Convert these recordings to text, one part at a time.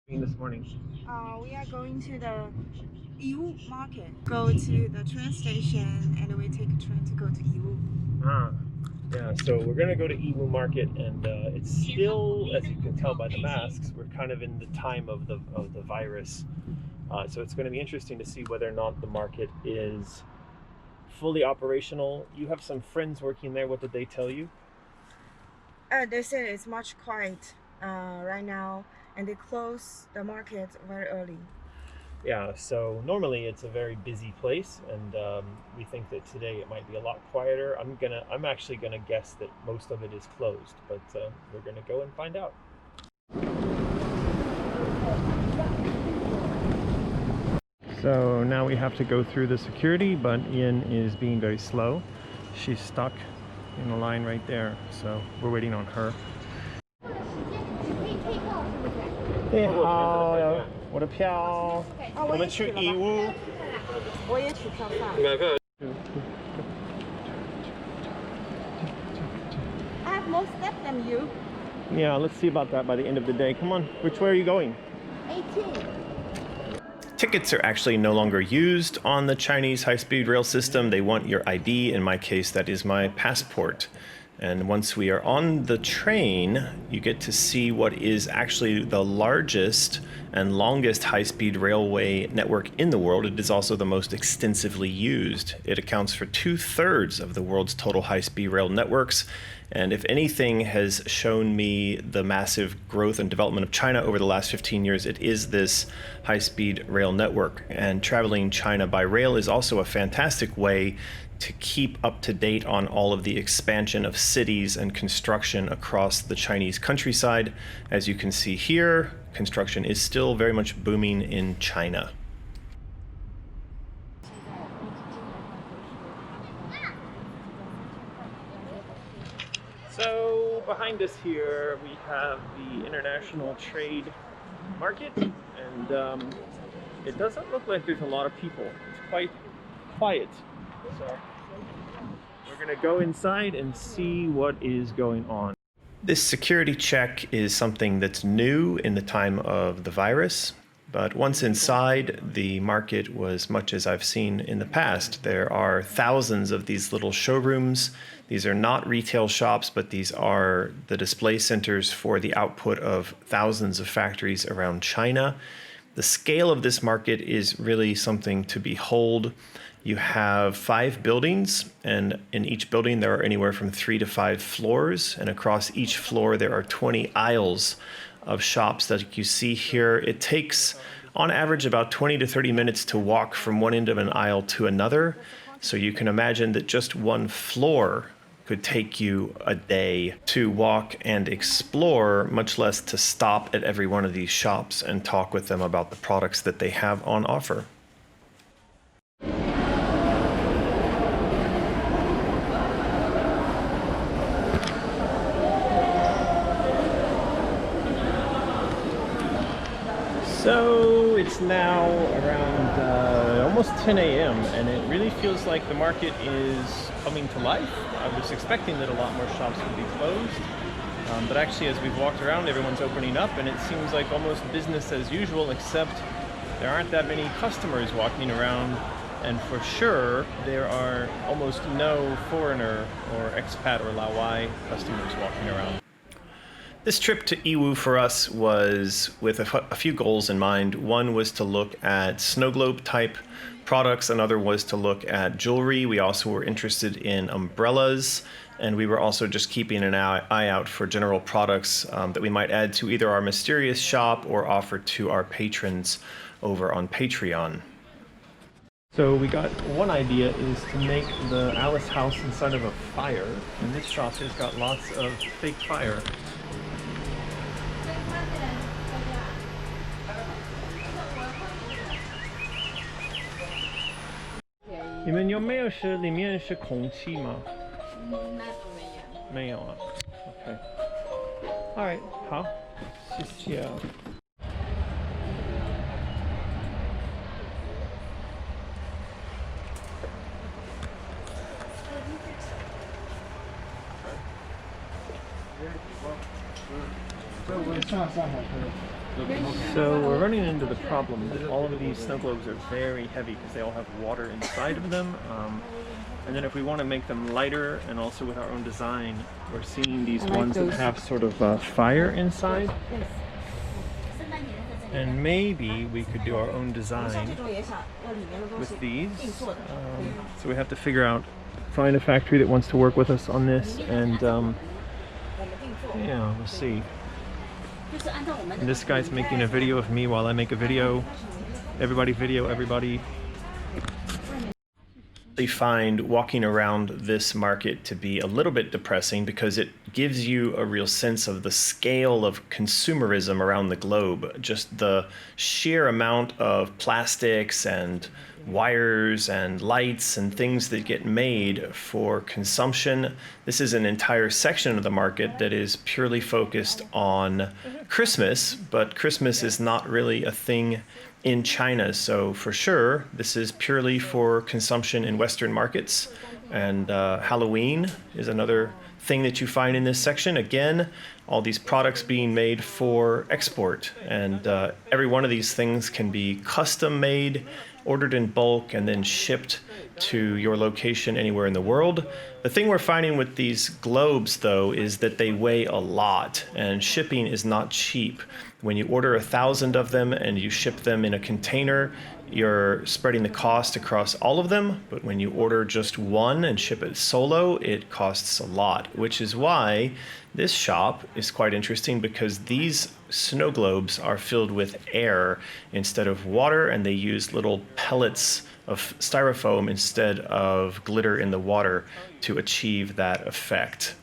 This morning. We are going to the YiWu market. Go to the train station and we take a train to go to YiWu. Yeah, so we're gonna go to YiWu market, and it's still, as you can tell by the masks, we're kind of in the time of the virus. So it's going to be interesting to see whether or not the market is fully operational. You have some friends working there. What did they tell you? They said it's much quiet right now, and they close the market very early. Yeah, so normally it's a very busy place, and we think that today it might be a lot quieter. I'm actually gonna guess that most of it is closed, but we're gonna go and find out. So now we have to go through the security, but Ian is being very slow. She's stuck in the line right there, so we're waiting on her. 你好，我的票，我们去YiWu。我也取票上。I have more steps than you. Yeah, let's see about that by the end of the day. Come on, which way are you going? 18. Tickets are actually no longer used on the Chinese high-speed rail system. They want your ID. In my case, that is my passport. And once we are on the train, you get to see what is actually the largest and longest high-speed railway network in the world. It is also the most extensively used. It accounts for 2/3 of the world's total high-speed rail networks. And if anything has shown me the massive growth and development of China over the last 15 years, it is this high-speed rail network. And traveling China by rail is also a fantastic way to keep up to date on all of the expansion of cities and construction across the Chinese countryside. As you can see here, construction is still very much booming in China. So behind us here we have the International Trade Market, and it doesn't look like there's a lot of people. It's quite quiet. So we're gonna go inside and see what is going on. This security check is something that's new in the time of the virus, but once inside, the market was much as I've seen in the past. There are thousands of these little showrooms. These are not retail shops, but these are the display centers for the output of thousands of factories around China. The scale of this market is really something to behold. You have 5 buildings, and in each building there are anywhere from 3 to 5 floors, and across each floor there are 20 aisles of shops that you see here. It takes on average about 20 to 30 minutes to walk from one end of an aisle to another, so you can imagine that just one floor could take you a day to walk and explore, much less to stop at every one of these shops and talk with them about the products that they have on offer. So it's now around almost 10 a.m. and it really feels like the market is coming to life. I was expecting that a lot more shops would be closed, but actually as we've walked around, everyone's opening up, and it seems like almost business as usual, except there aren't that many customers walking around, and for sure there are almost no foreigner or expat or Laowai customers walking around. This trip to YiWu for us was with a few goals in mind. One was to look at snow globe type products. Another was to look at jewelry. We also were interested in umbrellas, and we were also just keeping an eye out for general products that we might add to either our mysterious shop or offer to our patrons over on Patreon. So we got one idea is to make the Alice house inside of a fire, and this shop has got lots of fake fire. 你们有没有是里面是空气吗？那都没有。没有啊。OK。Alright， 好，谢谢啊。这我上海可以。So we're running into the problem that all of these snow globes are very heavy because they all have water inside of them. And then if we want to make them lighter and also with our own design, we're seeing these ones that have sort of fire inside. And maybe we could do our own design with these. So we have to figure out, find a factory that wants to work with us on this, and yeah, we'll see. And this guy's making a video of me while I make a video. Everybody video, everybody. I find walking around this market to be a little bit depressing because it gives you a real sense of the scale of consumerism around the globe. Just the sheer amount of plastics and wires and lights and things that get made for consumption. This is an entire section of the market that is purely focused on Christmas, but Christmas is not really a thing in China, so for sure this is purely for consumption in Western markets. And Halloween is another thing that you find in this section. Again, all these products being made for export, and every one of these things can be custom made, ordered in bulk, and then shipped to your location anywhere in the world. The thing we're finding with these globes, though, is that they weigh a lot, and shipping is not cheap. When you order 1,000 of them and you ship them in a container, you're spreading the cost across all of them, but when you order just one and ship it solo, it costs a lot, which is why this shop is quite interesting, because these snow globes are filled with air instead of water, and they use little pellets of styrofoam instead of glitter in the water to achieve that effect.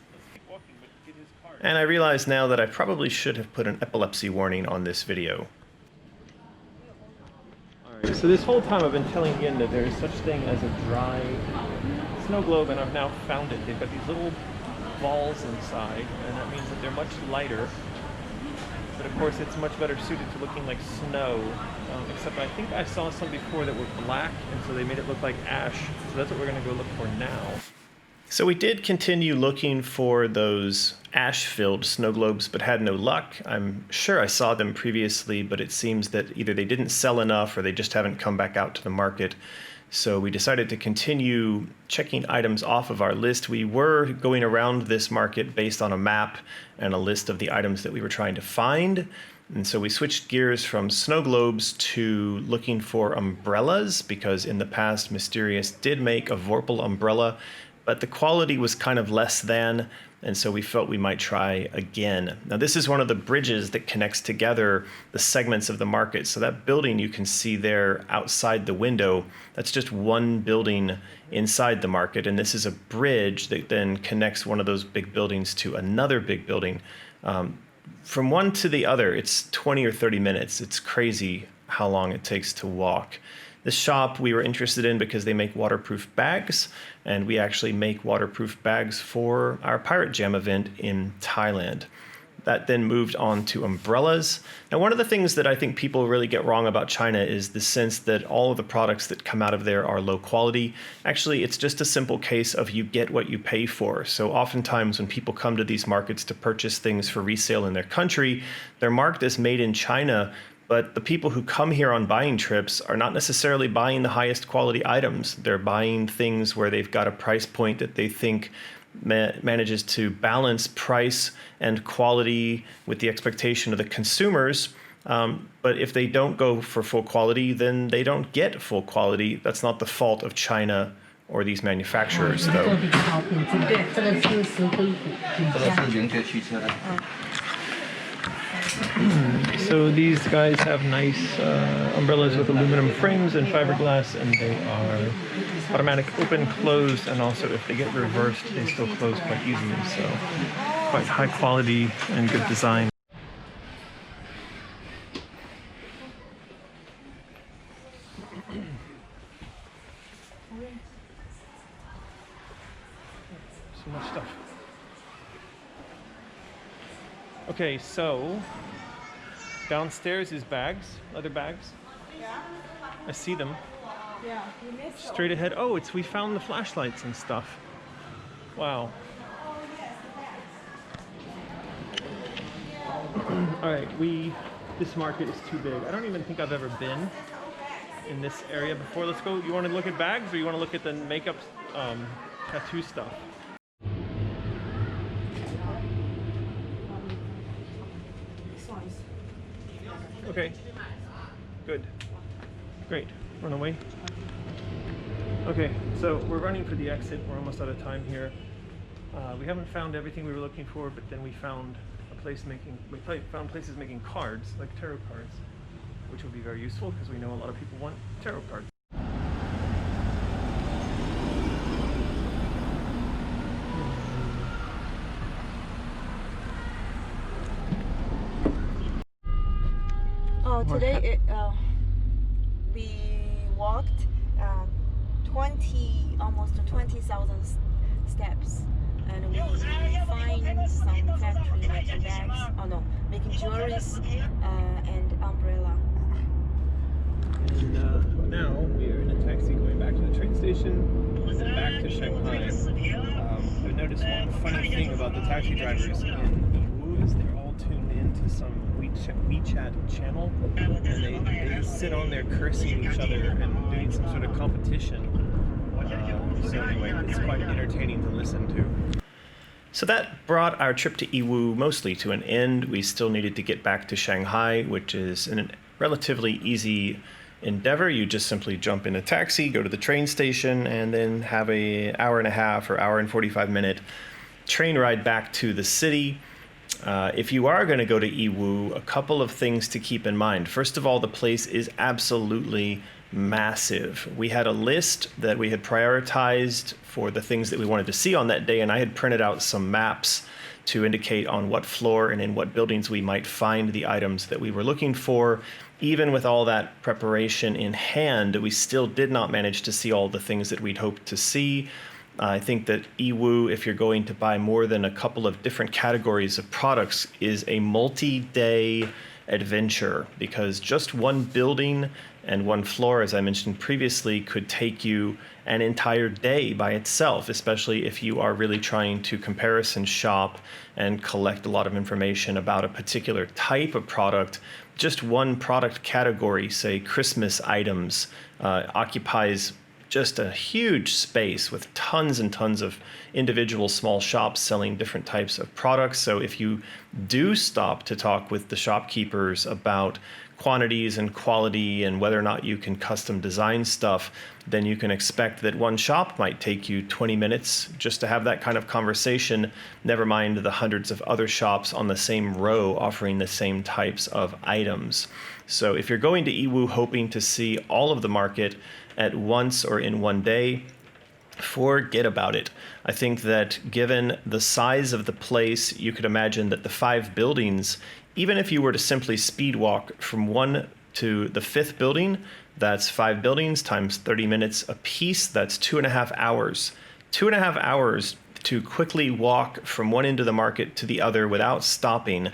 And I realize now that I probably should have put an epilepsy warning on this video. Alright, so this whole time I've been telling Yin that there is such thing as a dry snow globe, and I've now found it. They've got these little balls inside, and that means that they're much lighter. But of course it's much better suited to looking like snow, except I think I saw some before that were black, and so they made it look like ash. So that's what we're going to go look for now. So we did continue looking for those ash-filled snow globes, but had no luck. I'm sure I saw them previously, but it seems that either they didn't sell enough or they just haven't come back out to the market. So we decided to continue checking items off of our list. We were going around this market based on a map and a list of the items that we were trying to find. And so we switched gears from snow globes to looking for umbrellas, because in the past Mysterious did make a Vorpal umbrella, but the quality was kind of less than, and so we felt we might try again. Now this is one of the bridges that connects together the segments of the market. So that building you can see there outside the window, that's just one building inside the market, and this is a bridge that then connects one of those big buildings to another big building. From one to the other, it's 20 or 30 minutes. It's crazy how long it takes to walk. This shop we were interested in because they make waterproof bags, and we actually make waterproof bags for our Pirate Jam event in Thailand. That then moved on to umbrellas. Now, one of the things that I think people really get wrong about China is the sense that all of the products that come out of there are low quality. Actually, it's just a simple case of you get what you pay for. So oftentimes when people come to these markets to purchase things for resale in their country, they're marked as made in China, but the people who come here on buying trips are not necessarily buying the highest quality items. They're buying things where they've got a price point that they think manages to balance price and quality with the expectation of the consumers. But if they don't go for full quality, then they don't get full quality. That's not the fault of China or these manufacturers, though. So these guys have nice umbrellas with aluminum frames and fiberglass, and they are automatic open, closed, and also if they get reversed, they still close quite easily. So quite high quality and good design. So much stuff. Okay, so downstairs is bags, leather bags. Yeah. I see them. Yeah, you missed. Straight ahead. Oh, we found the flashlights and stuff. Wow. Oh, yes, All right, we this market is too big. I don't even think I've ever been in this area before. Let's go. You want to look at bags or you want to look at the makeup tattoo stuff? Okay, good, great, run away. Okay, so we're running for the exit. We're almost out of time here. We haven't found everything we were looking for, but then we found found places making cards, like tarot cards, which will be very useful because we know a lot of people want tarot cards. Oh, today we walked almost 20,000 steps, and we find some factory making bags. Oh no, making jewelries and umbrella. And now we are in a taxi going back to the train station, back to Shanghai. I noticed one funny thing about the taxi drivers in YiWu is they're all tuned into some WeChat channel, and they sit on there cursing each other and doing some sort of competition. So anyway, it's quite entertaining to listen to. So that brought our trip to YiWu mostly to an end. We still needed to get back to Shanghai, which is a relatively easy endeavor. You just simply jump in a taxi, go to the train station, and then have an hour and a half or hour and 45-minute train ride back to the city. If you are going to go to YiWu, a couple of things to keep in mind. First of all, the place is absolutely massive. We had a list that we had prioritized for the things that we wanted to see on that day, and I had printed out some maps to indicate on what floor and in what buildings we might find the items that we were looking for. Even with all that preparation in hand, we still did not manage to see all the things that we'd hoped to see. I think that YiWu, if you're going to buy more than a couple of different categories of products, is a multi-day adventure, because just one building and one floor, as I mentioned previously, could take you an entire day by itself, especially if you are really trying to comparison shop and collect a lot of information about a particular type of product. Just one product category, say Christmas items, occupies just a huge space with tons and tons of individual small shops selling different types of products. So if you do stop to talk with the shopkeepers about quantities and quality and whether or not you can custom design stuff, then you can expect that one shop might take you 20 minutes just to have that kind of conversation, never mind the hundreds of other shops on the same row offering the same types of items. So if you're going to YiWu hoping to see all of the market at once or in one day, forget about it. I think that given the size of the place, you could imagine that the 5 buildings, even if you were to simply speed walk from 1 to the 5th building, that's 5 buildings times 30 minutes a piece, that's 2.5 hours. 2.5 hours to quickly walk from one end of the market to the other without stopping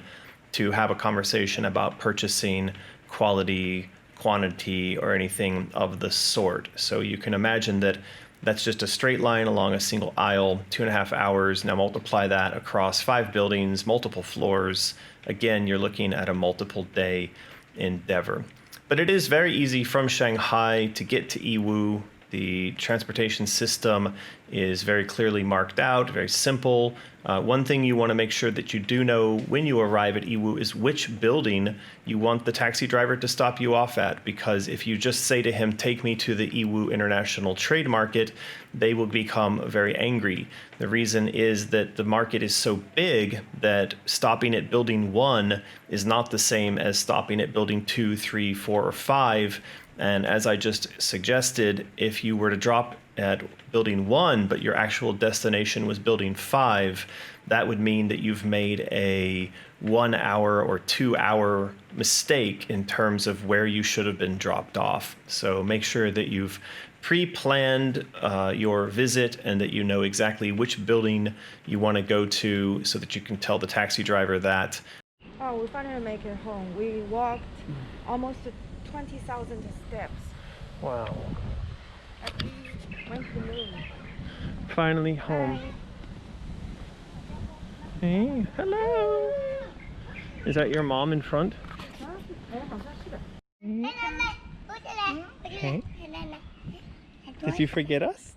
to have a conversation about purchasing, quality, quantity, or anything of the sort. So you can imagine that that's just a straight line along a single aisle, 2.5 hours. Now multiply that across 5 buildings, multiple floors. Again, you're looking at a multiple day endeavor. But it is very easy from Shanghai to get to YiWu. The transportation system is very clearly marked out, very simple. One thing you want to make sure that you do know when you arrive at YiWu is which building you want the taxi driver to stop you off at, because if you just say to him, take me to the YiWu International Trade Market, they will become very angry. The reason is that the market is so big that stopping at building 1 is not the same as stopping at building 2, 3, 4, or 5. And as I just suggested, if you were to drop at building 1, but your actual destination was building 5, that would mean that you've made a 1 hour or 2 hour mistake in terms of where you should have been dropped off. So make sure that you've pre-planned your visit and that you know exactly which building you want to go to so that you can tell the taxi driver that. Oh, we finally make it home. We walked almost 20,000 steps. Wow. We went to the moon. Finally home. Hi. Hey, hello. Is that your mom in front? Huh? Hey. Did you forget us?